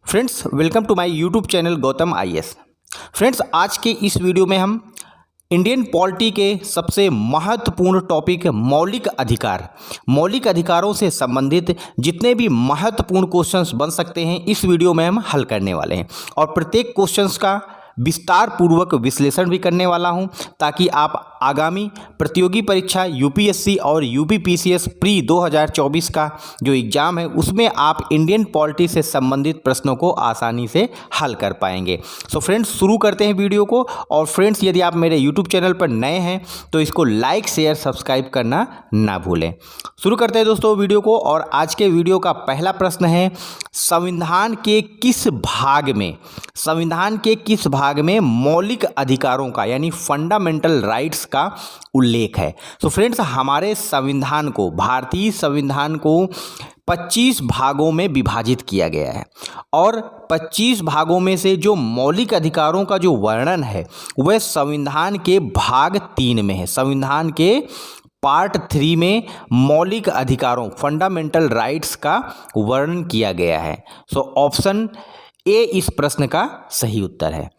Friends, welcome to my YouTube channel Gautam IAS. Friends, आज के इस वीडियो में हम इंडियन पॉलिटी के सबसे महत्वपूर्ण टॉपिक मौलिक अधिकारों से संबंधित जितने भी महत्वपूर्ण क्वेश्चंस बन सकते हैं इस वीडियो में हम हल करने वाले हैं और प्रत्येक क्वेश्चंस का विस्तार पूर्वक विश्लेषण भी करने वाला हूं ताकि आप आगामी प्रतियोगी परीक्षा यूपीएससी और यूपीपीसीएस प्री 2024 का जो एग्ज़ाम है उसमें आप इंडियन पॉलिटी से संबंधित प्रश्नों को आसानी से हल कर पाएंगे। सो फ्रेंड्स, शुरू करते हैं वीडियो को। और फ्रेंड्स, यदि आप मेरे यूट्यूब चैनल पर नए हैं तो इसको लाइक शेयर सब्सक्राइब करना ना भूलें। शुरू करते हैं दोस्तों वीडियो को। और आज के वीडियो का पहला प्रश्न है, संविधान के किस भाग में मौलिक अधिकारों का यानी फंडामेंटल राइट्स का उल्लेख है। तो फ्रेंड्स, हमारे संविधान को, भारतीय संविधान को 25 भागों में विभाजित किया गया है और 25 भागों में से जो मौलिक अधिकारों का जो वर्णन है वह संविधान के भाग 3 में है। संविधान के पार्ट 3 में मौलिक अधिकारों फंडामेंटल राइट्स का वर्णन किया गया है। सो ऑप्शन ए इस प्रश्न का सही उत्तर है।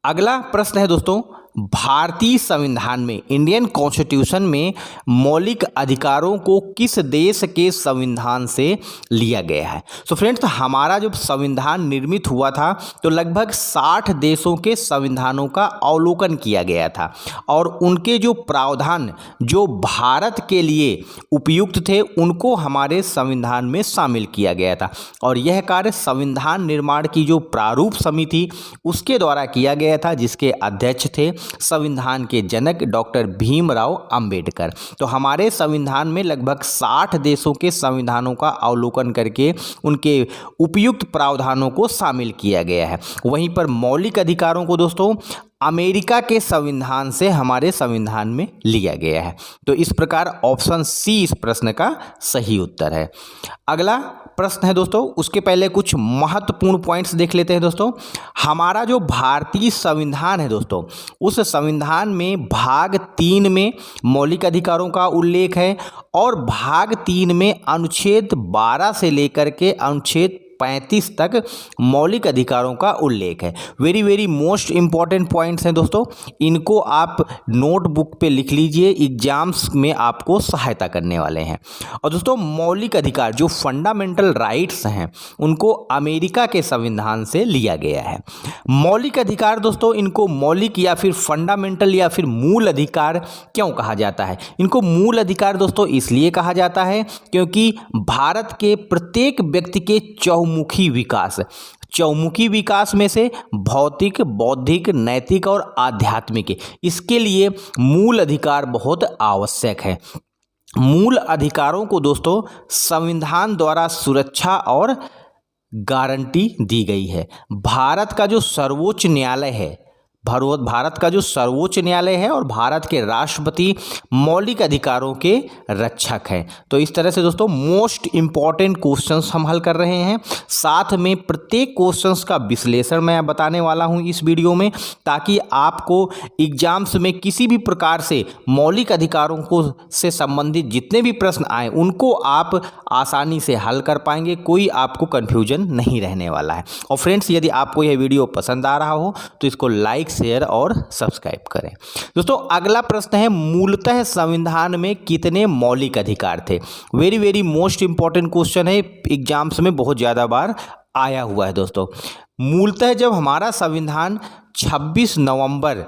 अगला प्रश्न है दोस्तों, भारतीय संविधान में, इंडियन कॉन्स्टिट्यूशन में मौलिक अधिकारों को किस देश के संविधान से लिया गया है। सो फ्रेंड्स, हमारा जब संविधान निर्मित हुआ था तो लगभग 60 देशों के संविधानों का अवलोकन किया गया था और उनके जो प्रावधान जो भारत के लिए उपयुक्त थे उनको हमारे संविधान में शामिल किया गया था और यह कार्य संविधान निर्माण की जो प्रारूप समिति उसके द्वारा किया गया था, जिसके अध्यक्ष थे संविधान के जनक डॉक्टर भीमराव अंबेडकर। तो हमारे संविधान में लगभग 60 देशों के संविधानों का अवलोकन करके उनके उपयुक्त प्रावधानों को शामिल किया गया है। वहीं पर मौलिक अधिकारों को दोस्तों अमेरिका के संविधान से हमारे संविधान में लिया गया है। तो इस प्रकार ऑप्शन सी इस प्रश्न का सही उत्तर है। अगला प्रश्न है दोस्तों, उसके पहले कुछ महत्वपूर्ण पॉइंट्स देख लेते हैं दोस्तों। हमारा जो भारतीय संविधान है दोस्तों, उस संविधान में भाग 3 में मौलिक अधिकारों का उल्लेख है और भाग 3 में अनुच्छेद 12 से लेकर के अनुच्छेद 35 तक मौलिक अधिकारों का उल्लेख है। वेरी मोस्ट इंपॉर्टेंट पॉइंट्स हैं दोस्तों, इनको आप नोटबुक पे लिख लीजिए, एग्जाम्स में आपको सहायता करने वाले हैं। और दोस्तों, मौलिक अधिकार जो फंडामेंटल राइट्स हैं उनको अमेरिका के संविधान से लिया गया है। मौलिक अधिकार दोस्तों, इनको मौलिक या फिर फंडामेंटल या फिर मूल अधिकार क्यों कहा जाता है? इनको मूल अधिकार दोस्तों इसलिए कहा जाता है क्योंकि भारत के प्रत्येक व्यक्ति के चौमुखी विकास में से भौतिक, बौद्धिक, नैतिक और आध्यात्मिक, इसके लिए मूल अधिकार बहुत आवश्यक है। मूल अधिकारों को दोस्तों संविधान द्वारा सुरक्षा और गारंटी दी गई है। भारत का जो सर्वोच्च न्यायालय है और भारत के राष्ट्रपति मौलिक अधिकारों के रक्षक हैं। तो इस तरह से दोस्तों मोस्ट इंपॉर्टेंट क्वेश्चंस हम हल कर रहे हैं, साथ में प्रत्येक क्वेश्चंस का विश्लेषण मैं बताने वाला हूं इस वीडियो में, ताकि आपको एग्जाम्स में किसी भी प्रकार से मौलिक अधिकारों को से संबंधित जितने भी प्रश्न आए उनको आप आसानी से हल कर पाएंगे, कोई आपको कन्फ्यूजन नहीं रहने वाला है। और फ्रेंड्स, यदि आपको यह वीडियो पसंद आ रहा हो तो इसको लाइक शेयर और सब्सक्राइब करें। दोस्तों, अगला प्रश्न है, मूलतः संविधान में कितने मौलिक अधिकार थे? वेरी मोस्ट इंपॉर्टेंट क्वेश्चन है, एग्जाम्स में बहुत ज्यादा बार आया हुआ है दोस्तों। मूलतः जब हमारा संविधान 26 नवंबर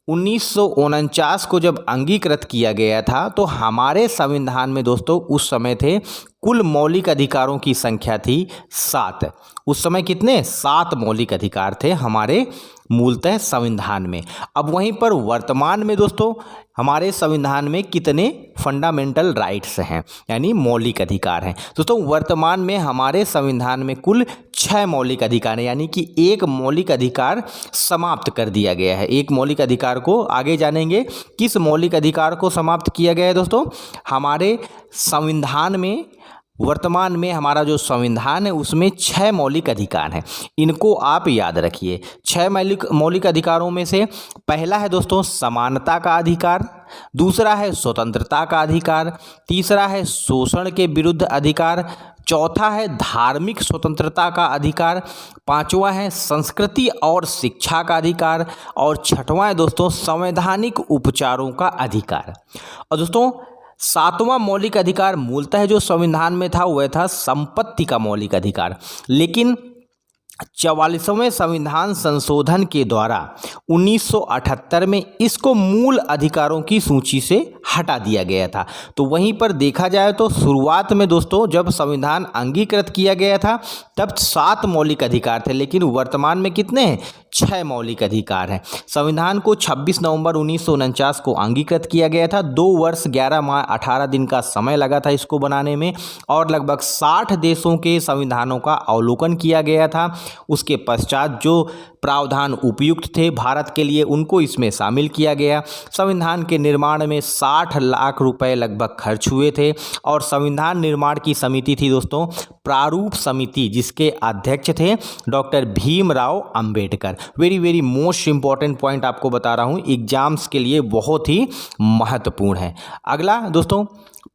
1949 को जब अंगीकृत किया गया था तो हमारे संविधान में दोस्तों उस समय थे कुल मौलिक अधिकारों की संख्या थी 7। उस समय कितने? 7 मौलिक अधिकार थे हमारे मूलतः संविधान में। अब वहीं पर वर्तमान में दोस्तों हमारे संविधान में कितने फंडामेंटल राइट्स हैं यानी मौलिक अधिकार हैं? दोस्तों, वर्तमान में हमारे संविधान में कुल 6 मौलिक अधिकार हैं, यानी कि एक मौलिक अधिकार समाप्त कर दिया गया है। एक मौलिक अधिकार को आगे जानेंगे, किस मौलिक अधिकार को समाप्त किया गया है दोस्तों? हमारे संविधान में वर्तमान में हमारा जो संविधान है उसमें 6 मौलिक अधिकार हैं। इनको आप याद रखिए। 6 मौलिक अधिकारों में से पहला है दोस्तों समानता का अधिकार, दूसरा है स्वतंत्रता का अधिकार, तीसरा है शोषण के विरुद्ध अधिकार, चौथा है धार्मिक स्वतंत्रता का अधिकार, पांचवा है संस्कृति और शिक्षा का अधिकार, और छठवां है दोस्तों संवैधानिक उपचारों का अधिकार। और दोस्तों सातवां मौलिक अधिकार मूलतः जो संविधान में था वह था संपत्ति का मौलिक अधिकार, लेकिन 44वें संविधान संशोधन के द्वारा 1978 में इसको मूल अधिकारों की सूची से हटा दिया गया था। तो वहीं पर देखा जाए तो शुरुआत में दोस्तों जब संविधान अंगीकृत किया गया था तब 7 मौलिक अधिकार थे, लेकिन वर्तमान में कितने हैं? 6 मौलिक अधिकार हैं। संविधान को 26 नवंबर 1949 को अंगीकृत किया गया था। 2 वर्ष 11 माह 18 दिन का समय लगा था इसको बनाने में, और लगभग 60 देशों के संविधानों का अवलोकन किया गया था। उसके पश्चात जो प्रावधान उपयुक्त थे भारत के लिए उनको इसमें शामिल किया गया। संविधान के निर्माण में 60 लाख रुपए लगभग खर्च हुए थे, और संविधान निर्माण की समिति थी दोस्तों प्रारूप समिति, जिसके अध्यक्ष थे doctor Bhimrao Ambedkar. Very most important point आपको बता रहा हूँ, एग्जाम्स के लिए बहुत ही महत्वपूर्ण है। अगला दोस्तों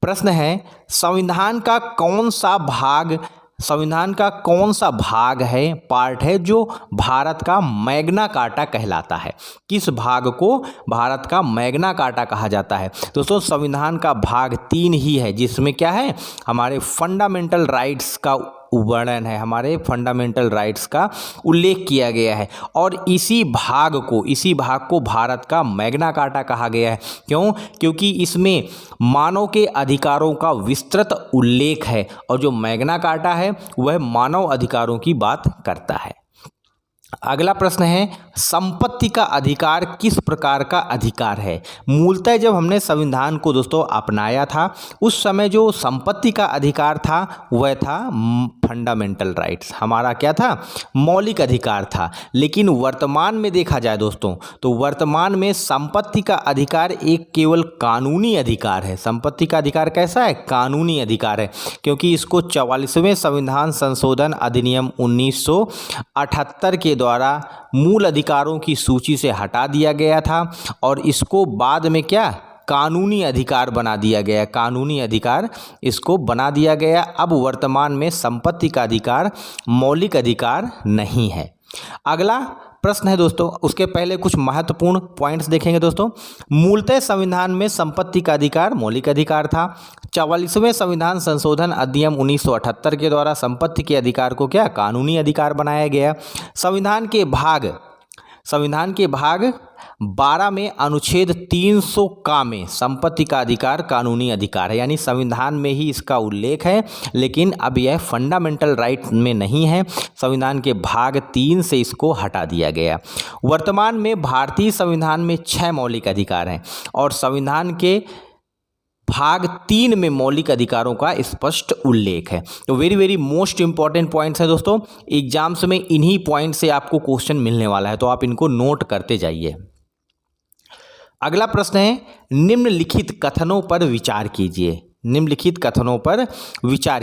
प्रश्न है संविधान का कौन सा भाग है, पार्ट है जो भारत का मैग्ना कार्टा कहलाता है? किस भाग को भारत का मैग्ना कार्टा कहा जाता है? दोस्तों संविधान का भाग 3 ही है, जिसमें क्या है हमारे फंडामेंटल राइट्स का वर्णन है, हमारे फंडामेंटल राइट्स का उल्लेख किया गया है, और इसी भाग को भारत का मैग्ना कार्टा कहा गया है। क्यों? क्योंकि इसमें मानव के अधिकारों का विस्तृत उल्लेख है, और जो मैग्ना कार्टा है वह मानव अधिकारों की बात करता है। अगला प्रश्न है संपत्ति का अधिकार किस प्रकार का अधिकार है? मूलतः जब हमने संविधान को दोस्तों अपनाया था उस समय जो संपत्ति का अधिकार था वह था फंडामेंटल राइट्स, हमारा क्या था? मौलिक अधिकार था। लेकिन वर्तमान में देखा जाए दोस्तों तो वर्तमान में संपत्ति का अधिकार एक केवल कानूनी अधिकार है। संपत्ति का अधिकार कैसा है? कानूनी अधिकार है, क्योंकि इसको 44वें संविधान संशोधन अधिनियम 1978 के द्वारा मूल अधिकारों की सूची से हटा दिया गया था, और इसको बाद में क्या कानूनी अधिकार बना दिया गया। कानूनी अधिकार इसको बना दिया गया। अब वर्तमान में संपत्ति का अधिकार मौलिक अधिकार नहीं है। अगला प्रश्न है दोस्तों, उसके पहले कुछ महत्वपूर्ण पॉइंट्स देखेंगे दोस्तों। मूलतः संविधान में संपत्ति का अधिकार मौलिक अधिकार था। 44वें संविधान संशोधन अधिनियम 1978 के द्वारा संपत्ति के अधिकार को क्या कानूनी अधिकार बनाया गया। संविधान के भाग 12 में अनुच्छेद 300 का में संपत्ति का अधिकार कानूनी अधिकार है, यानी संविधान में ही इसका उल्लेख है, लेकिन अब यह फंडामेंटल राइट में नहीं है। संविधान के भाग 3 से इसको हटा दिया गया। वर्तमान में भारतीय संविधान में 6 मौलिक अधिकार हैं, और संविधान के भाग 3 में मौलिक अधिकारों का स्पष्ट उल्लेख है। तो वेरी मोस्ट इंपॉर्टेंट पॉइंट्स है दोस्तों, एग्जाम्स में इन्हीं पॉइंट से आपको क्वेश्चन मिलने वाला है, तो आप इनको नोट करते जाइए। अगला प्रश्न है निम्नलिखित कथनों पर विचार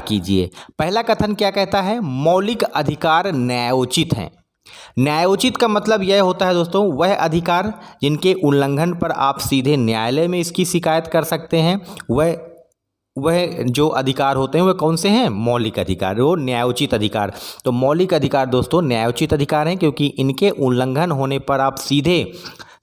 कीजिए। पहला कथन क्या कहता है? मौलिक अधिकार न्यायोचित हैं। न्यायोचित का मतलब यह होता है दोस्तों वह अधिकार जिनके उल्लंघन पर आप सीधे न्यायालय में इसकी शिकायत कर सकते हैं। वह जो अधिकार होते हैं वह कौन से हैं? मौलिक अधिकार, वो न्यायोचित अधिकार। तो मौलिक अधिकार दोस्तों न्यायोचित अधिकार हैं, क्योंकि इनके उल्लंघन होने पर आप सीधे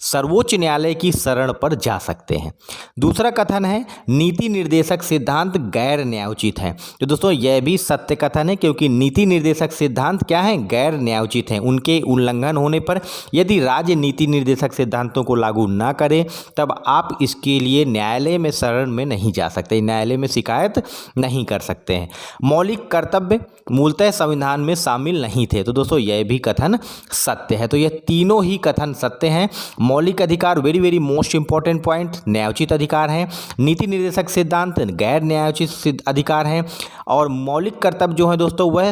सर्वोच्च न्यायालय की शरण पर जा सकते हैं। दूसरा कथन है नीति निर्देशक सिद्धांत गैर न्यायोचित हैं। तो दोस्तों यह भी सत्य कथन है, क्योंकि नीति निर्देशक सिद्धांत क्या है? गैर न्यायोचित हैं। उनके उल्लंघन होने पर यदि राज्य नीति निर्देशक सिद्धांतों को लागू न करे तब आप इसके लिए न्यायालय में शरण में नहीं जा सकते, न्यायालय में शिकायत नहीं कर सकते हैं। मौलिक कर्तव्य मूलतः संविधान में शामिल नहीं थे। तो दोस्तों यह भी कथन सत्य है। तो यह तीनों ही कथन सत्य हैं। मौलिक अधिकार वेरी मोस्ट इंपॉर्टेंट पॉइंट न्यायोचित अधिकार हैं, नीति निर्देशक सिद्धांत गैर न्यायोचित अधिकार हैं, और मौलिक कर्तव्य जो है दोस्तों वह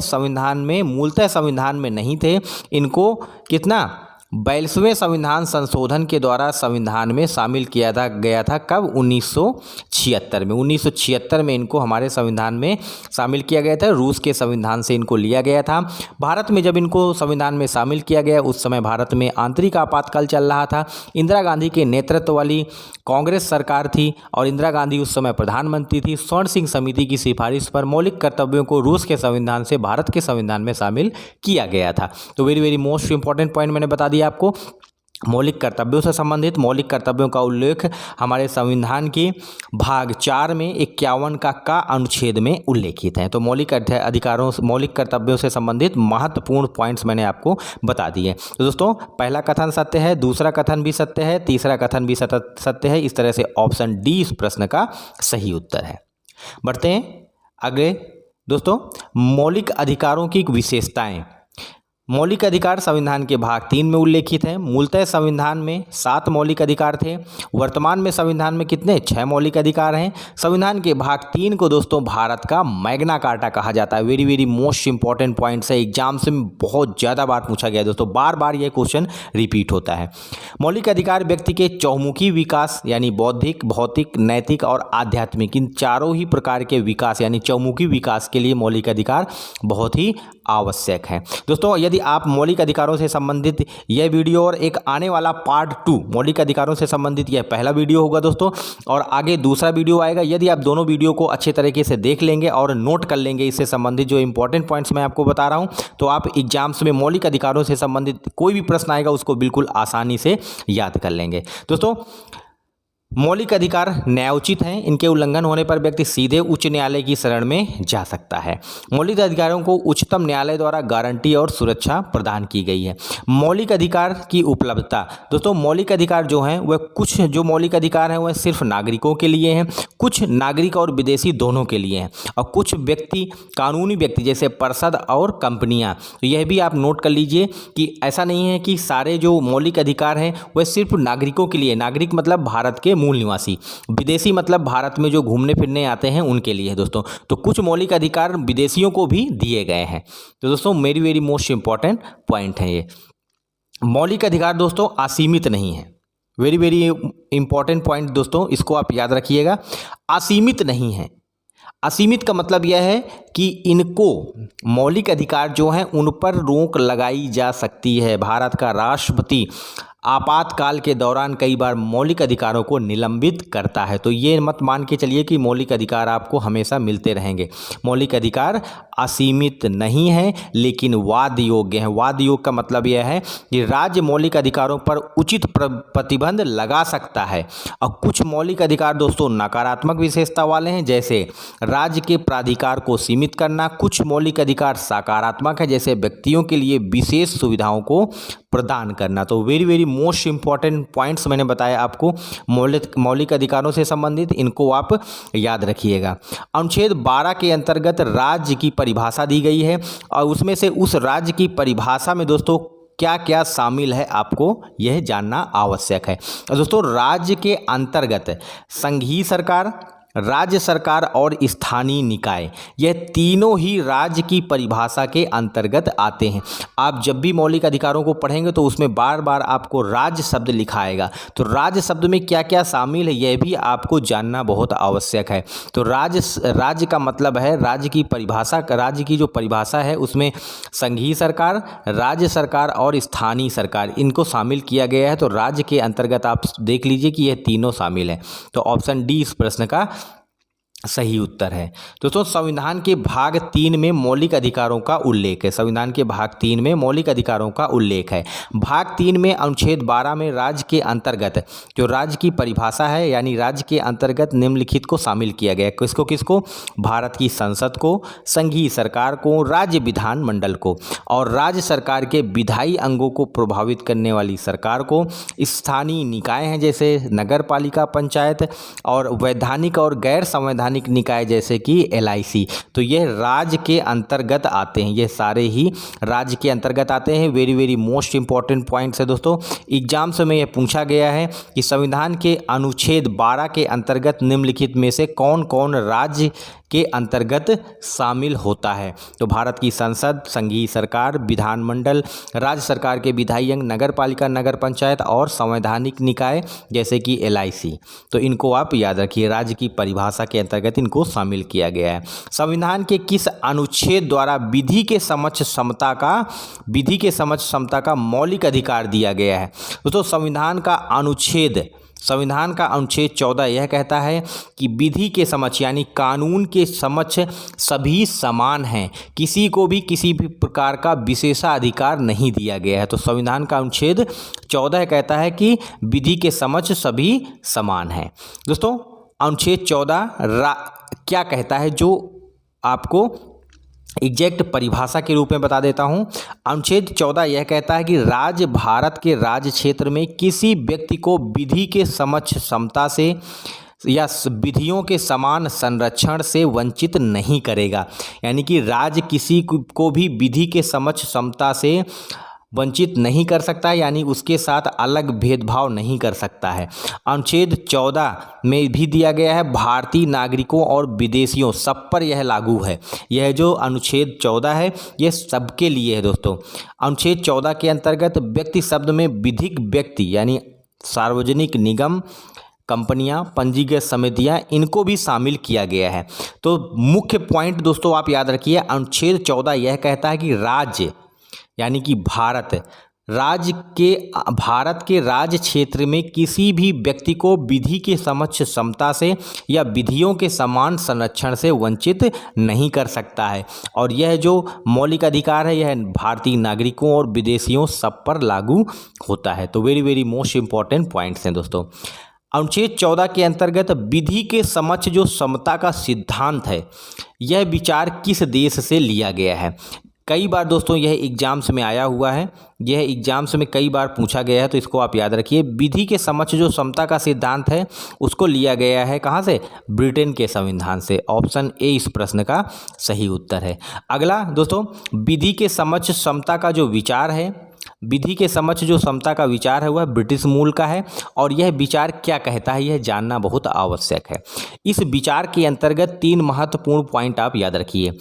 मूलतः संविधान में नहीं थे। इनको 42वें संविधान संशोधन के द्वारा संविधान में शामिल किया गया था कब? 1976 में। 1976 में इनको हमारे संविधान में शामिल किया गया था। रूस के संविधान से इनको लिया गया था। भारत में जब इनको संविधान में शामिल किया गया उस समय भारत में आंतरिक आपातकाल चल रहा था। इंदिरा गांधी के नेतृत्व वाली कांग्रेस सरकार थी और इंदिरा गांधी उस समय प्रधानमंत्री थी। स्वर्ण सिंह समिति की सिफारिश पर मौलिक कर्तव्यों को रूस के संविधान से भारत के संविधान में शामिल किया गया था। तो very very most important point मैंने बता दिया आपको। मौलिक कर्तव्यों से संबंधित मौलिक कर्तव्यों का उल्लेख हमारे संविधान के भाग 4 में 51 का अनुच्छेद में उल्लेखित है। तो मौलिक अधिकारों मौलिक कर्तव्यों से संबंधित महत्वपूर्ण पॉइंट्स मैंने आपको बता दिए। तो दोस्तों पहला कथन सत्य है, दूसरा कथन भी सत्य है, तीसरा कथन भी सत्य है। इस तरह से ऑप्शन डी इस प्रश्न का सही उत्तर है। बढ़ते हैं अगले दोस्तों, मौलिक अधिकारों की विशेषताएं। मौलिक अधिकार संविधान के भाग 3 में उल्लेखित है। मूलतः संविधान में 7 मौलिक अधिकार थे। वर्तमान में संविधान में कितने? 6 मौलिक अधिकार हैं। संविधान के भाग 3 को दोस्तों भारत का मैग्ना कार्टा कहा जाता है। Very very most important points है, एग्जाम से बहुत ज़्यादा बार पूछा गया है दोस्तों, बार बार ये क्वेश्चन रिपीट होता है। मौलिक अधिकार व्यक्ति के चौमुखी विकास यानी बौद्धिक, भौतिक, नैतिक और आध्यात्मिक, इन चारों ही प्रकार के विकास यानी चौमुखी विकास के लिए मौलिक अधिकार बहुत ही आवश्यक है। दोस्तों यदि आप मौलिक अधिकारों से संबंधित यह वीडियो और एक आने वाला पार्ट 2 मौलिक अधिकारों से संबंधित यह पहला वीडियो होगा दोस्तों, और आगे दूसरा वीडियो आएगा। यदि आप दोनों वीडियो को अच्छे तरीके से देख लेंगे और नोट कर लेंगे इससे संबंधित जो इंपॉर्टेंट पॉइंट्स मैं आपको बता रहा हूं, तो आप एग्जाम्स में मौलिक अधिकारों से संबंधित कोई भी प्रश्न आएगा उसको बिल्कुल आसानी से याद कर लेंगे। दोस्तों मौलिक अधिकार न्यायोचित हैं, इनके उल्लंघन होने पर व्यक्ति सीधे उच्च न्यायालय की शरण में जा सकता है। मौलिक अधिकारों को उच्चतम न्यायालय द्वारा गारंटी और सुरक्षा प्रदान की गई है। मौलिक अधिकार की उपलब्धता। दोस्तों मौलिक अधिकार जो हैं वह कुछ जो मौलिक अधिकार हैं वह सिर्फ नागरिकों के लिए हैं, कुछ नागरिक और विदेशी दोनों के लिए हैं, और कुछ व्यक्ति कानूनी व्यक्ति जैसे परिषद और कंपनियां। तो यह भी आप नोट कर लीजिए कि ऐसा नहीं है कि सारे जो मौलिक अधिकार हैं वह सिर्फ नागरिकों के लिए, नागरिक मतलब भारत के मूल निवासी, विदेशी मतलब भारत में जो घूमने फिरने आते हैं उनके लिए है दोस्तों। तो कुछ मौलिक अधिकार विदेशियों को भी दिए गए हैं। तो दोस्तों मेरी वेरी मोस्ट इंपॉर्टेंट पॉइंट है ये। मौलिक अधिकार दोस्तों असीमित नहीं है। वेरी वेरी इंपॉर्टेंट पॉइंट दोस्तों, इसको आप याद रखिएगा, असीमित नहीं है। असीमित का मतलब यह है कि इनको मौलिक अधिकार जो हैं उन पर रोक लगाई जा सकती है। भारत का राष्ट्रपति आपातकाल के दौरान कई बार मौलिक अधिकारों को निलंबित करता है। तो ये मत मान के चलिए कि मौलिक अधिकार आपको हमेशा मिलते रहेंगे। मौलिक अधिकार असीमित नहीं है लेकिन वाद योग्य है। वाद योग्य का मतलब यह है कि राज्य मौलिक अधिकारों पर उचित प्रतिबंध लगा सकता है, और कुछ मौलिक अधिकार दोस्तों नकारात्मक विशेषता वाले हैं, जैसे राज्य के प्राधिकार को सीमित करना। कुछ मौलिक अधिकार सकारात्मक है, जैसे व्यक्तियों के लिए विशेष सुविधाओं को प्रदान करना। तो very very most important points मैंने बताया आपको मौलिक अधिकारों से संबंधित, इनको आप याद रखिएगा। अनुच्छेद 12 के अंतर्गत राज्य की परिभाषा दी गई है, और उसमें से उस राज्य की परिभाषा में दोस्तों क्या क्या शामिल है आपको यह जानना आवश्यक है। दोस्तों राज्य के अंतर्गत संघीय सरकार, राज्य सरकार और स्थानीय निकाय, यह तीनों ही राज्य की परिभाषा के अंतर्गत आते हैं। आप जब भी मौलिक अधिकारों को पढ़ेंगे तो उसमें बार बार आपको राज्य शब्द लिखा आएगा। तो राज्य शब्द में क्या क्या शामिल है यह भी आपको जानना बहुत आवश्यक है। तो राज्य का मतलब है राज्य की परिभाषा, राज्य की जो परिभाषा है उसमें संघीय सरकार, राज्य सरकार और स्थानीय सरकार, इनको शामिल किया गया है। तो राज्य के अंतर्गत आप देख लीजिए कि यह तीनों शामिल है। तो ऑप्शन डी इस प्रश्न का सही उत्तर है। दोस्तों संविधान के भाग 3 में मौलिक अधिकारों का उल्लेख है। संविधान के भाग 3 में मौलिक अधिकारों का उल्लेख है। भाग 3 में अनुच्छेद 12 में राज्य के अंतर्गत जो राज्य की परिभाषा है, यानी राज्य के अंतर्गत निम्नलिखित को शामिल किया गया। किसको किसको? भारत की संसद को, संघीय सरकार को, राज्य विधानमंडल को, और राज्य सरकार के विधायी अंगों को प्रभावित करने वाली सरकार को, स्थानीय निकाय हैं जैसे नगर पालिका, पंचायत, और वैधानिक और गैर संवैधानिक निकाय जैसे कि LIC। तो यह राज्य के अंतर्गत आते हैं, ये सारे ही राज्य के अंतर्गत आते हैं। Very very most important points है दोस्तों। एग्जाम्स में यह पूछा गया है कि संविधान के अनुच्छेद 12 के अंतर्गत निम्नलिखित में से कौन कौन राज्य के अंतर्गत शामिल होता है। तो भारत की संसद, संघीय सरकार, विधानमंडल, राज्य सरकार के विधायी अंग, नगर पालिका, नगर पंचायत और संवैधानिक निकाय जैसे कि LIC, तो इनको आप याद रखिए, राज्य की परिभाषा के अंतर्गत इनको शामिल किया गया है। संविधान के किस अनुच्छेद द्वारा विधि के समक्ष समता का मौलिक अधिकार दिया गया है? दोस्तों संविधान का अनुच्छेद 14 यह कहता है कि विधि के समक्ष यानी कानून के समक्ष सभी समान हैं, किसी को भी किसी भी प्रकार का विशेषाधिकार नहीं दिया गया है। तो संविधान का अनुच्छेद 14 कहता है कि विधि के समक्ष सभी समान हैं। दोस्तों अनुच्छेद 14 क्या कहता है, जो आपको एग्जैक्ट परिभाषा के रूप में बता देता हूं। अनुच्छेद 14 यह कहता है कि राज्य भारत के राज्य क्षेत्र में किसी व्यक्ति को विधि के समक्ष समता से या विधियों के समान संरक्षण से वंचित नहीं करेगा। यानी कि राज्य किसी को भी विधि के समक्ष समता से वंचित नहीं कर सकता, यानी उसके साथ अलग भेदभाव नहीं कर सकता है। अनुच्छेद 14 में भी दिया गया है भारतीय नागरिकों और विदेशियों सब पर यह लागू है। यह जो अनुच्छेद 14 है यह सबके लिए है। दोस्तों अनुच्छेद 14 के अंतर्गत व्यक्ति शब्द में विधिक व्यक्ति यानी सार्वजनिक निगम, कंपनियां, पंजीकृत समितियां, इनको भी शामिल किया गया है। तो मुख्य पॉइंट दोस्तों आप याद रखिए, अनुच्छेद 14 यह कहता है कि राज्य यानी कि भारत के राज्य क्षेत्र में किसी भी व्यक्ति को विधि के समक्ष समता से या विधियों के समान संरक्षण से वंचित नहीं कर सकता है। और यह जो मौलिक अधिकार है यह भारतीय नागरिकों और विदेशियों सब पर लागू होता है। तो वेरी मोस्ट इंपॉर्टेंट पॉइंट्स हैं दोस्तों। अनुच्छेद 14 के अंतर्गत विधि के समक्ष जो समता का सिद्धांत है यह विचार किस देश से लिया गया है? कई बार दोस्तों यह एग्जाम्स में आया हुआ है, यह एग्जाम्स में कई बार पूछा गया है, तो इसको आप याद रखिए। विधि के समक्ष जो समता का सिद्धांत है उसको लिया गया है कहाँ से? ब्रिटेन के संविधान से। ऑप्शन ए इस प्रश्न का सही उत्तर है। अगला दोस्तों, विधि के समक्ष समता का जो विचार है, विधि के समक्ष जो समता का विचार है वह ब्रिटिश मूल का है। और यह विचार क्या कहता है यह जानना बहुत आवश्यक है। इस विचार के अंतर्गत 3 महत्वपूर्ण पॉइंट आप याद रखिए।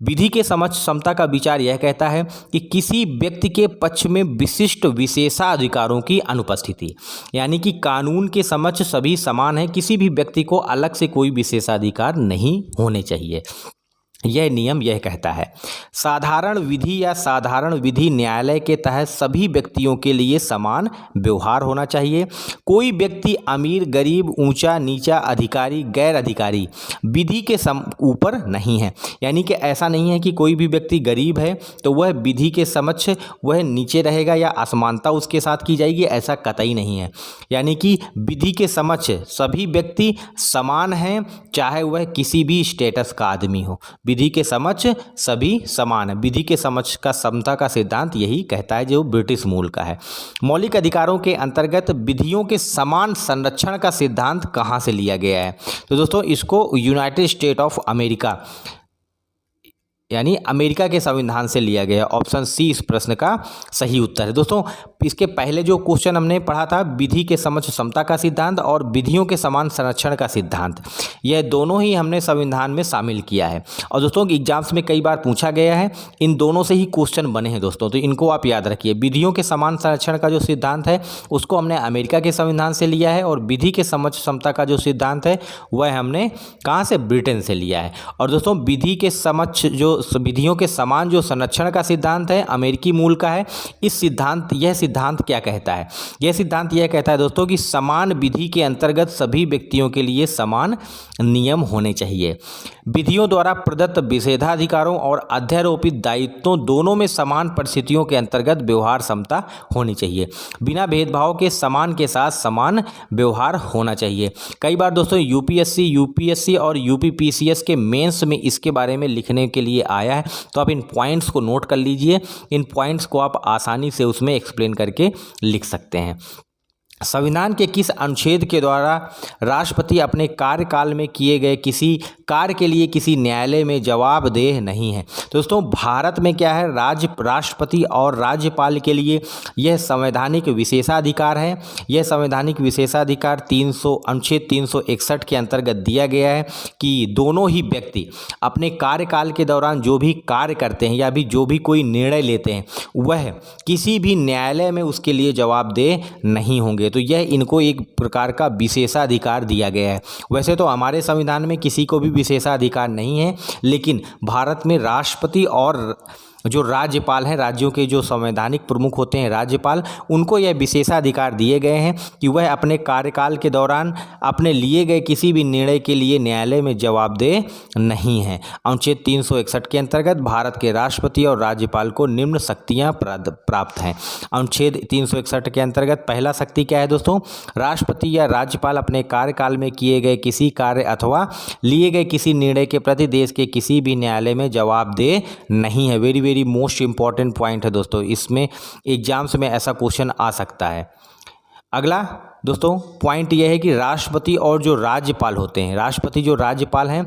विधि के समक्ष समता का विचार यह कहता है कि किसी व्यक्ति के पक्ष में विशिष्ट विशेषाधिकारों की अनुपस्थिति, यानी कि कानून के समक्ष सभी समान हैं, किसी भी व्यक्ति को अलग से कोई विशेषाधिकार नहीं होने चाहिए। यह नियम यह कहता है। साधारण विधि या साधारण विधि न्यायालय के तहत सभी व्यक्तियों के लिए समान व्यवहार होना चाहिए। कोई व्यक्ति अमीर, गरीब, ऊंचा, नीचा, अधिकारी, गैर अधिकारी विधि के ऊपर नहीं है। यानी कि ऐसा नहीं है कि कोई भी व्यक्ति गरीब है तो वह विधि के समक्ष वह नीचे रहेगा या असमानता उसके साथ की जाएगी, ऐसा कतई नहीं है। यानी कि विधि के समक्ष सभी व्यक्ति समान हैं, चाहे वह किसी भी स्टेटस का आदमी हो। विधि के समक्ष सभी समान है। विधि के समक्ष का समता का सिद्धांत यही कहता है जो ब्रिटिश मूल का है। मौलिक अधिकारों के अंतर्गत विधियों के समान संरक्षण का सिद्धांत कहाँ से लिया गया है? तो दोस्तों इसको यूनाइटेड स्टेट ऑफ अमेरिका यानी अमेरिका के संविधान से लिया गया। ऑप्शन सी इस प्रश्न का सही उत्तर है। दोस्तों इसके पहले जो क्वेश्चन हमने पढ़ा था विधि के समक्ष समता का सिद्धांत और विधियों के समान संरक्षण का सिद्धांत, यह दोनों ही हमने संविधान में शामिल किया है। और दोस्तों एग्जाम्स में कई बार पूछा गया है, इन दोनों से ही क्वेश्चन बने हैं दोस्तों, तो इनको आप याद रखिए। विधियों के समान संरक्षण का जो सिद्धांत है उसको हमने अमेरिका के संविधान से लिया है और विधि के समक्ष समता का जो सिद्धांत है वह हमने कहाँ से? ब्रिटेन से लिया है। और दोस्तों विधि के समक्ष जो विधियों के समान जो संरक्षण का सिद्धांत है अमेरिकी मूल का है। यह सिद्धांत क्या कहता है? यह सिद्धांत यह कहता है दोस्तों कि समान विधि के अंतर्गत सभी व्यक्तियों के लिए समान नियम होने चाहिए। विधियों द्वारा प्रदत्त विशेषाधिकारों और अध्यारोपित दायित्वों दोनों में समान परिस्थितियों के अंतर्गत व्यवहार समता होनी चाहिए। बिना भेदभाव के समान के साथ समान व्यवहार होना चाहिए। कई बार दोस्तों यूपीएससी और यूपीपीसीएस के मेंस में इसके बारे में लिखने के लिए आया है, तो आप इन पॉइंट्स को नोट कर लीजिए। इन पॉइंट्स को आप आसानी से उसमें एक्सप्लेन करके लिख सकते हैं। संविधान के किस अनुच्छेद के द्वारा राष्ट्रपति अपने कार्यकाल में किए गए किसी कार्य के लिए किसी न्यायालय में जवाबदेह नहीं है? दोस्तों, भारत में क्या है, राष्ट्रपति और राज्यपाल के लिए यह संवैधानिक विशेषाधिकार है। यह संवैधानिक विशेषाधिकार अनुच्छेद 361 के अंतर्गत दिया गया है कि दोनों ही व्यक्ति अपने कार्यकाल के दौरान जो भी कार्य करते हैं या भी जो भी कोई निर्णय लेते हैं वह किसी भी न्यायालय में उसके लिए जवाबदेह नहीं होंगे। तो यह इनको एक प्रकार का विशेषाधिकार दिया गया है। वैसे तो हमारे संविधान में किसी को भी विशेषाधिकार नहीं है, लेकिन भारत में राष्ट्रपति और जो राज्यपाल हैं, राज्यों के जो संवैधानिक प्रमुख होते हैं राज्यपाल, उनको यह विशेषाधिकार दिए गए हैं कि वह अपने कार्यकाल के दौरान अपने लिए गए किसी भी निर्णय के लिए न्यायालय में जवाबदेह नहीं हैं। अनुच्छेद 361 के अंतर्गत भारत के राष्ट्रपति और राज्यपाल को निम्न शक्तियां प्राप्त हैं। अनुच्छेद 361 के अंतर्गत पहला शक्ति क्या है दोस्तों? राष्ट्रपति या राज्यपाल अपने कार्यकाल में किए गए किसी कार्य अथवा लिए गए किसी निर्णय के प्रति देश के किसी भी न्यायालय में जवाबदेह नहीं है। वेरी मोस्ट इंपॉर्टेंट पॉइंट है दोस्तों, इसमें एग्जाम्स में ऐसा क्वेश्चन आ सकता है। अगला दोस्तों पॉइंट यह है कि राष्ट्रपति और जो राज्यपाल होते हैं, राष्ट्रपति जो राज्यपाल हैं,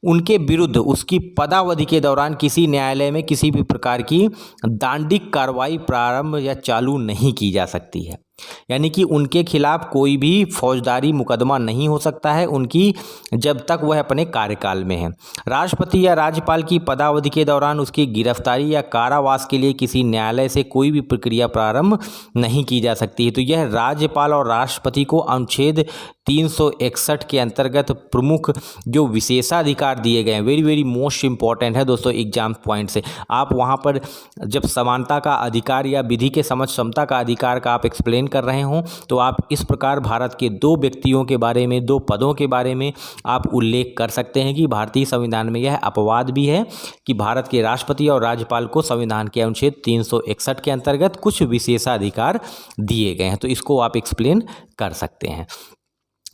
उनके विरुद्ध उसकी पदावधि के दौरान किसी न्यायालय में किसी भी प्रकार की दंडिक कार्रवाई प्रारंभ या चालू नहीं की जा सकती है। यानी कि उनके खिलाफ कोई भी फौजदारी मुकदमा नहीं हो सकता है उनकी, जब तक वह अपने कार्यकाल में है। राष्ट्रपति या राज्यपाल की पदावधि के दौरान उसकी गिरफ्तारी या कारावास के लिए किसी न्यायालय से कोई भी प्रक्रिया प्रारंभ नहीं की जा सकती है। तो यह राज्यपाल और राष्ट्रपति को अनुच्छेद 361 के अंतर्गत प्रमुख जो विशेषाधिकार दिए गए हैं, वेरी मोस्ट इंपॉर्टेंट है दोस्तों एग्जाम पॉइंट से। आप वहाँ पर जब समानता का अधिकार या विधि के समक्ष समता का अधिकार का आप एक्सप्लेन कर रहे हों तो आप इस प्रकार भारत के दो व्यक्तियों के बारे में, दो पदों के बारे में आप उल्लेख कर सकते हैं कि भारतीय संविधान में यह अपवाद भी है कि भारत के राष्ट्रपति और राज्यपाल को संविधान के अनुच्छेद 361 के अंतर्गत कुछ विशेषाधिकार दिए गए हैं। तो इसको आप एक्सप्लेन कर सकते हैं।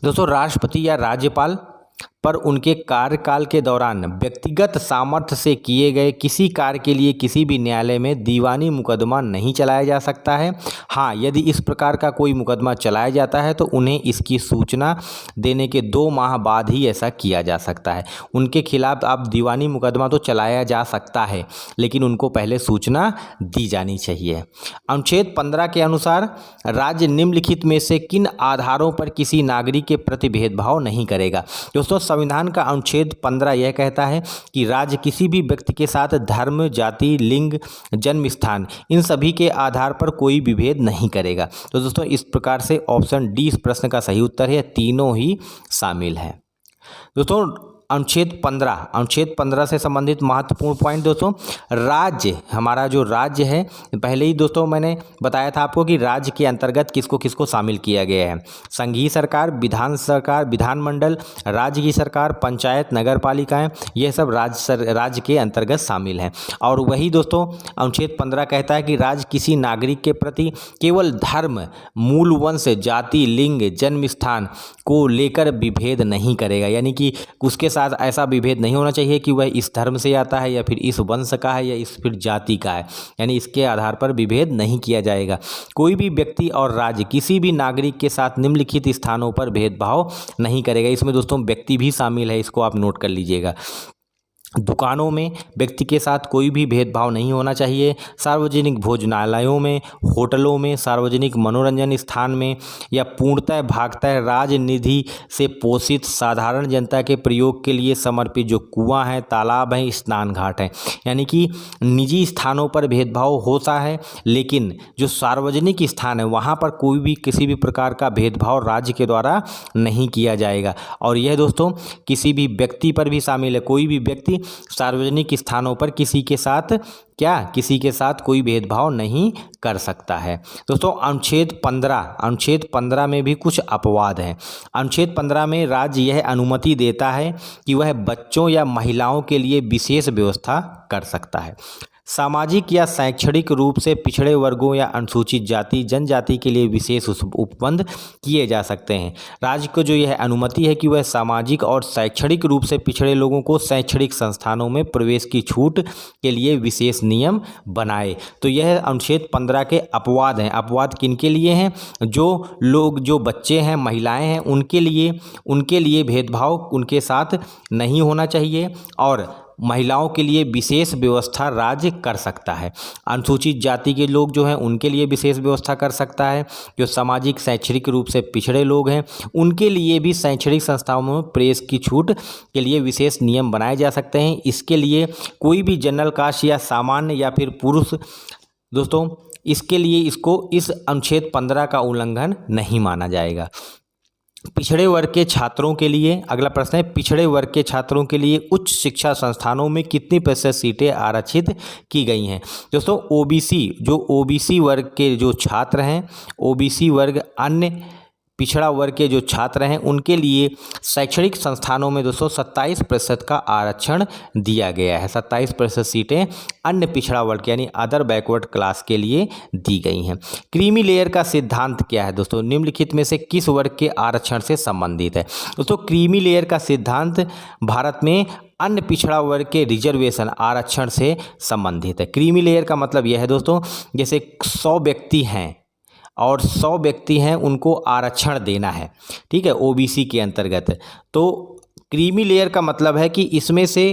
दोस्तों, राष्ट्रपति या राज्यपाल पर उनके कार्यकाल के दौरान व्यक्तिगत सामर्थ्य से किए गए किसी कार्य के लिए किसी भी न्यायालय में दीवानी मुकदमा नहीं चलाया जा सकता है। हाँ, यदि इस प्रकार का कोई मुकदमा चलाया जाता है तो उन्हें इसकी सूचना देने के 2 माह बाद ही ऐसा किया जा सकता है। उनके खिलाफ आप दीवानी मुकदमा तो चलाया जा सकता है, लेकिन उनको पहले सूचना दी जानी चाहिए। अनुच्छेद 15 के अनुसार राज्य निम्नलिखित में से किन आधारों पर किसी नागरिक के प्रति भेदभाव नहीं करेगा? दोस्तों, संविधान का अनुच्छेद 15 यह कहता है कि राज्य किसी भी व्यक्ति के साथ धर्म, जाति, लिंग, जन्म स्थान इन सभी के आधार पर कोई विभेद नहीं करेगा। तो दोस्तों, इस प्रकार से ऑप्शन डी इस प्रश्न का सही उत्तर है, तीनों ही शामिल है। दोस्तों, अनुच्छेद 15 से संबंधित महत्वपूर्ण पॉइंट दोस्तों, राज्य, हमारा जो राज्य है, पहले ही दोस्तों मैंने बताया था आपको कि राज्य के अंतर्गत किसको किसको शामिल किया गया है। संघीय सरकार, विधानमंडल, राज्य की सरकार, पंचायत, नगर पालिकाएं, यह सब राज्य के अंतर्गत शामिल हैं। और वही दोस्तों अनुच्छेद 15 कहता है कि राज्य किसी नागरिक के प्रति केवल धर्म, मूल वंश, जाति, लिंग, जन्म स्थान को लेकर विभेद नहीं करेगा। यानी कि उसके साथ ऐसा विभेद नहीं होना चाहिए कि वह इस धर्म से आता है या फिर इस वंश का है या इस फिर जाति का है, यानी इसके आधार पर विभेद नहीं किया जाएगा। कोई भी व्यक्ति और राज्य किसी भी नागरिक के साथ निम्नलिखित स्थानों पर भेदभाव नहीं करेगा। इसमें दोस्तों व्यक्ति भी शामिल है, इसको आप नोट कर लीजिएगा। दुकानों में व्यक्ति के साथ कोई भी भेदभाव नहीं होना चाहिए। सार्वजनिक भोजनालयों में, होटलों में, सार्वजनिक मनोरंजन स्थान में या पूर्णतः भागतः राजनिधि से पोषित साधारण जनता के प्रयोग के लिए समर्पित जो कुआं हैं, तालाब हैं, स्नान घाट हैं, यानी कि निजी स्थानों पर भेदभाव होता है, लेकिन जो सार्वजनिक स्थान है वहाँ पर कोई भी किसी भी प्रकार का भेदभाव राज्य के द्वारा नहीं किया जाएगा। और यह दोस्तों किसी भी व्यक्ति पर भी शामिल है। कोई भी व्यक्ति सार्वजनिक स्थानों पर किसी के साथ कोई भेदभाव नहीं कर सकता है। दोस्तों, अनुच्छेद 15 में भी कुछ अपवाद हैं। अनुच्छेद 15 में राज्य यह अनुमति देता है कि वह बच्चों या महिलाओं के लिए विशेष व्यवस्था कर सकता है। सामाजिक या शैक्षणिक रूप से पिछड़े वर्गों या अनुसूचित जाति जनजाति के लिए विशेष उपबंध किए जा सकते हैं। राज्य को जो यह अनुमति है कि वह सामाजिक और शैक्षणिक रूप से पिछड़े लोगों को शैक्षणिक संस्थानों में प्रवेश की छूट के लिए विशेष नियम बनाए। तो यह अनुच्छेद 15 के अपवाद हैं। अपवाद किनके लिए हैं? जो लोग, जो बच्चे हैं, महिलाएं हैं, उनके लिए भेदभाव उनके साथ नहीं होना चाहिए और महिलाओं के लिए विशेष व्यवस्था राज्य कर सकता है। अनुसूचित जाति के लोग जो हैं उनके लिए विशेष व्यवस्था कर सकता है। जो सामाजिक शैक्षणिक रूप से पिछड़े लोग हैं उनके लिए भी शैक्षणिक संस्थाओं में प्रवेश की छूट के लिए विशेष नियम बनाए जा सकते हैं। इसके लिए कोई भी जनरल कास्ट या सामान्य या फिर पुरुष दोस्तों इसके लिए इस अनुच्छेद 15 का उल्लंघन नहीं माना जाएगा। पिछड़े वर्ग के छात्रों के लिए अगला प्रश्न है, पिछड़े वर्ग के छात्रों के लिए उच्च शिक्षा संस्थानों में कितनी प्रतिशत सीटें आरक्षित की गई हैं? दोस्तों ओबीसी वर्ग के जो छात्र हैं, ओबीसी वर्ग अन्य पिछड़ा वर्ग के जो छात्र हैं उनके लिए शैक्षणिक संस्थानों में दोस्तों 27% का आरक्षण दिया गया है। 27% सीटें अन्य पिछड़ा वर्ग यानी अदर बैकवर्ड क्लास के लिए दी गई हैं। क्रीमी लेयर का सिद्धांत क्या है दोस्तों? निम्नलिखित में से किस वर्ग के आरक्षण से संबंधित है? दोस्तों क्रीमी लेयर का सिद्धांत भारत में अन्य पिछड़ा वर्ग के रिजर्वेशन आरक्षण से संबंधित है। क्रीमी लेयर का मतलब यह है दोस्तों, जैसे 100 व्यक्ति हैं और 100 व्यक्ति हैं उनको आरक्षण देना है, ठीक है, ओबीसी के अंतर्गत। तो क्रीमी लेयर का मतलब है कि इसमें से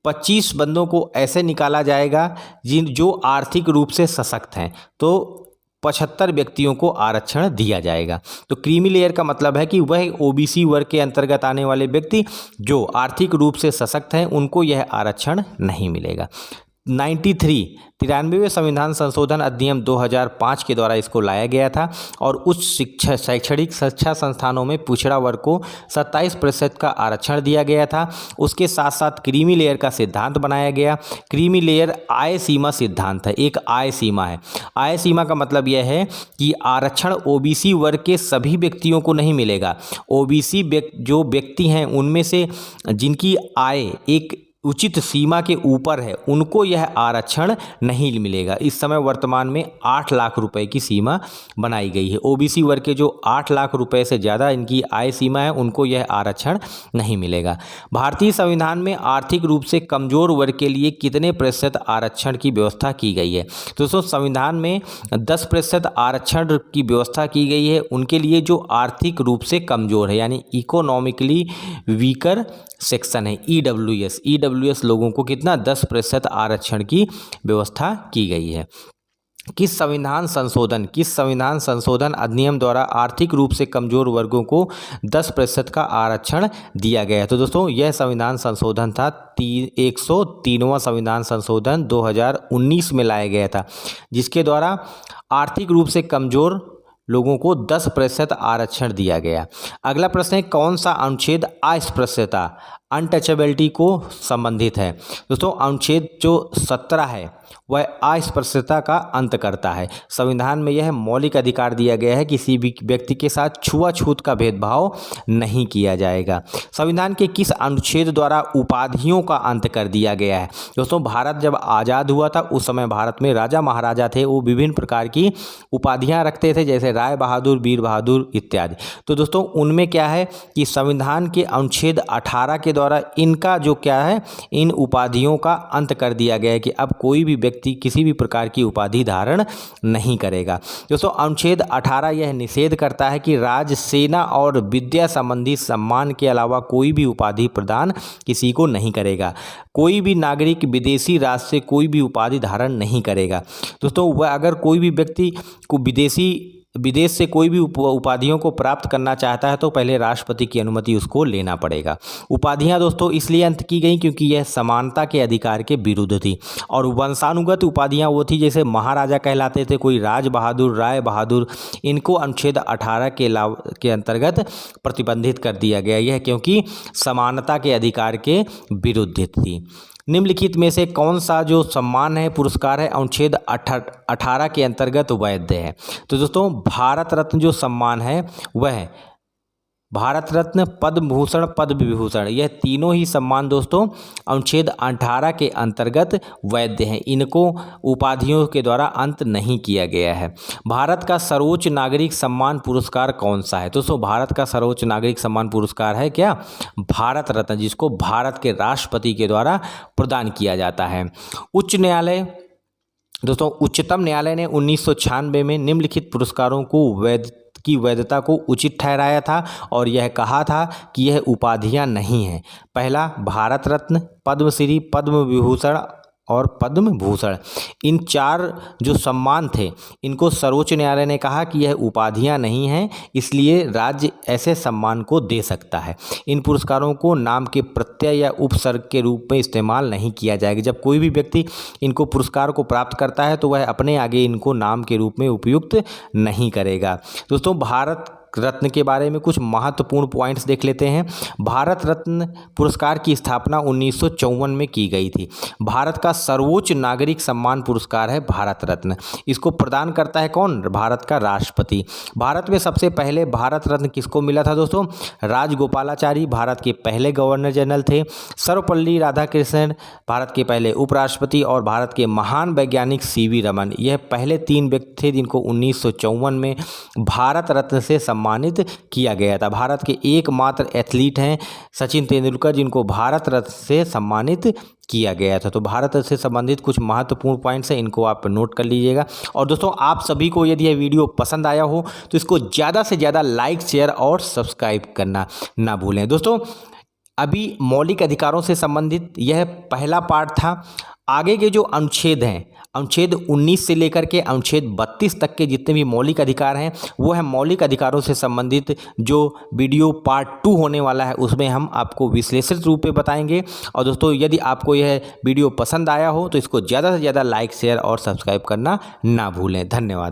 25 बंदों को ऐसे निकाला जाएगा जो आर्थिक रूप से सशक्त हैं, तो 75 व्यक्तियों को आरक्षण दिया जाएगा। तो क्रीमी लेयर का मतलब है कि वह ओबीसी वर्ग के अंतर्गत आने वाले व्यक्ति जो आर्थिक रूप से सशक्त हैं उनको यह आरक्षण नहीं मिलेगा। 93वें संविधान संशोधन अधिनियम 2005 के द्वारा इसको लाया गया था और उच्च शैक्षणिक शिक्षा संस्थानों में पिछड़ा वर्ग को 27% का आरक्षण दिया गया था। उसके साथ साथ क्रीमी लेयर का सिद्धांत बनाया गया। क्रीमी लेयर आय सीमा सिद्धांत है, एक आय सीमा है। आय सीमा का मतलब यह है कि आरक्षण ओबीसी वर्ग के सभी व्यक्तियों को नहीं मिलेगा। ओबीसी जो व्यक्ति हैं उनमें से जिनकी आय एक उचित सीमा के ऊपर है उनको यह आरक्षण नहीं मिलेगा। इस समय वर्तमान में 8 लाख रुपए की सीमा बनाई गई है। ओबीसी वर्ग के जो 8 लाख रुपए से ज़्यादा इनकी आय सीमा है उनको यह आरक्षण नहीं मिलेगा। भारतीय संविधान में आर्थिक रूप से कमजोर वर्ग के लिए कितने प्रतिशत आरक्षण की व्यवस्था की गई है? दोस्तों संविधान में 10% आरक्षण की व्यवस्था की गई है उनके लिए जो आर्थिक रूप से कमजोर है, यानी इकोनॉमिकली वीकर सेक्शन है, ईडब्ल्यूएस लोगों को कितना 10% आरक्षण की व्यवस्था की गई है। किस संविधान संशोधन अधिनियम द्वारा आर्थिक रूप से कमजोर वर्गों को 10% का आरक्षण दिया गया है? तो दोस्तों यह संविधान संशोधन था 103वां संविधान संशोधन 2019 में लाया गया था, जिसके द्वारा आर्थिक रूप से कमजोर लोगों को 10% आरक्षण दिया गया। अगला प्रश्न है, कौन सा अनुच्छेद अस्पृश्यता अनटचेबिलिटी को संबंधित है? दोस्तों अनुच्छेद जो 17 है वह अस्पृश्यता का अंत करता है। संविधान में यह मौलिक अधिकार दिया गया है किसी भी व्यक्ति के साथ छुआछूत का भेदभाव नहीं किया जाएगा। संविधान के किस अनुच्छेद द्वारा उपाधियों का अंत कर दिया गया है? दोस्तों भारत जब आज़ाद हुआ था उस समय भारत में राजा महाराजा थे, वो विभिन्न प्रकार की उपाधियां रखते थे, जैसे राय बहादुर, वीर बहादुर इत्यादि। तो दोस्तों उनमें क्या है कि संविधान के अनुच्छेद 18 के द्वारा इनका जो क्या है, इन उपाधियों का अंत कर दिया गया है कि अब कोई भी व्यक्ति किसी भी प्रकार की उपाधि धारण नहीं करेगा। दोस्तों अनुच्छेद 18 यह निषेध करता है कि राज्य, सेना और विद्या संबंधी सम्मान के अलावा कोई भी उपाधि प्रदान किसी को नहीं करेगा। कोई भी नागरिक विदेशी राज्य से कोई भी उपाधि धारण नहीं करेगा। दोस्तों वह अगर कोई भी व्यक्ति को विदेश से कोई भी उपाधियों को प्राप्त करना चाहता है तो पहले राष्ट्रपति की अनुमति उसको लेना पड़ेगा। उपाधियां दोस्तों इसलिए अंत की गई क्योंकि यह समानता के अधिकार के विरुद्ध थी, और वंशानुगत उपाधियां वो थी जैसे महाराजा कहलाते थे, कोई राज बहादुर, राय बहादुर, इनको अनुच्छेद 18 के अंतर्गत प्रतिबंधित कर दिया गया। यह क्योंकि समानता के अधिकार के विरुद्ध थी। निम्नलिखित में से कौन सा जो सम्मान है, पुरस्कार है, अनुच्छेद 18 के अंतर्गत वैध है? तो दोस्तों भारत रत्न जो सम्मान है वह भारत रत्न, पद्म भूषण, पद्म विभूषण, यह तीनों ही सम्मान दोस्तों अनुच्छेद 18 के अंतर्गत वैध हैं। इनको उपाधियों के द्वारा अंत नहीं किया गया है। भारत का सर्वोच्च नागरिक सम्मान पुरस्कार कौन सा है? दोस्तों भारत का सर्वोच्च नागरिक सम्मान पुरस्कार है क्या? भारत रत्न, जिसको भारत के राष्ट्रपति के द्वारा प्रदान किया जाता है। उच्च न्यायालय दोस्तों उच्चतम न्यायालय ने 1996 में निम्नलिखित पुरस्कारों की वैधता को उचित ठहराया था और यह कहा था कि यह उपाधियां नहीं हैं। पहला, भारत रत्न, पद्मश्री, पद्म विभूषण और पद्म भूषण, इन 4 जो सम्मान थे इनको सर्वोच्च न्यायालय ने कहा कि यह उपाधियां नहीं हैं, इसलिए राज्य ऐसे सम्मान को दे सकता है। इन पुरस्कारों को नाम के प्रत्यय या उपसर्ग के रूप में इस्तेमाल नहीं किया जाएगा। जब कोई भी व्यक्ति इनको पुरस्कार को प्राप्त करता है तो वह अपने आगे इनको नाम के रूप में उपयुक्त नहीं करेगा। दोस्तों भारत रत्न के बारे में कुछ महत्वपूर्ण पॉइंट्स देख लेते हैं। भारत रत्न पुरस्कार की स्थापना 1954 में की गई थी। भारत का सर्वोच्च नागरिक सम्मान पुरस्कार है भारत रत्न। इसको प्रदान करता है कौन? भारत का राष्ट्रपति। भारत में सबसे पहले भारत रत्न किसको मिला था दोस्तों? राजगोपालाचारी भारत के पहले गवर्नर जनरल थे। सर्वपल्ली राधाकृष्णन भारत के पहले उपराष्ट्रपति और भारत के महान वैज्ञानिक सीवी रमन, यह पहले 3 व्यक्ति थे जिनको 1954 में भारत रत्न से सम्मानित किया गया था। भारत के एकमात्र एथलीट हैं सचिन तेंदुलकर, जिनको भारत रत्न से सम्मानित किया गया था। तो भारत रत्न से संबंधित कुछ महत्वपूर्ण पॉइंट्स हैं, इनको आप नोट कर लीजिएगा। और दोस्तों आप सभी को यदि यह वीडियो पसंद आया हो तो इसको ज़्यादा से ज़्यादा लाइक, शेयर और सब्सक्राइब करना ना भूलें। दोस्तों अभी मौलिक अधिकारों से संबंधित यह पहला पार्ट था। आगे के जो अनुच्छेद हैं, अनुच्छेद 19 से लेकर के अनुच्छेद 32 तक के जितने भी मौलिक अधिकार हैं वो है मौलिक अधिकारों से संबंधित जो वीडियो पार्ट 2 होने वाला है, उसमें हम आपको विश्लेषित रूप में बताएंगे। और दोस्तों यदि आपको यह वीडियो पसंद आया हो तो इसको ज़्यादा से ज़्यादा लाइक, शेयर और सब्सक्राइब करना ना भूलें। धन्यवाद।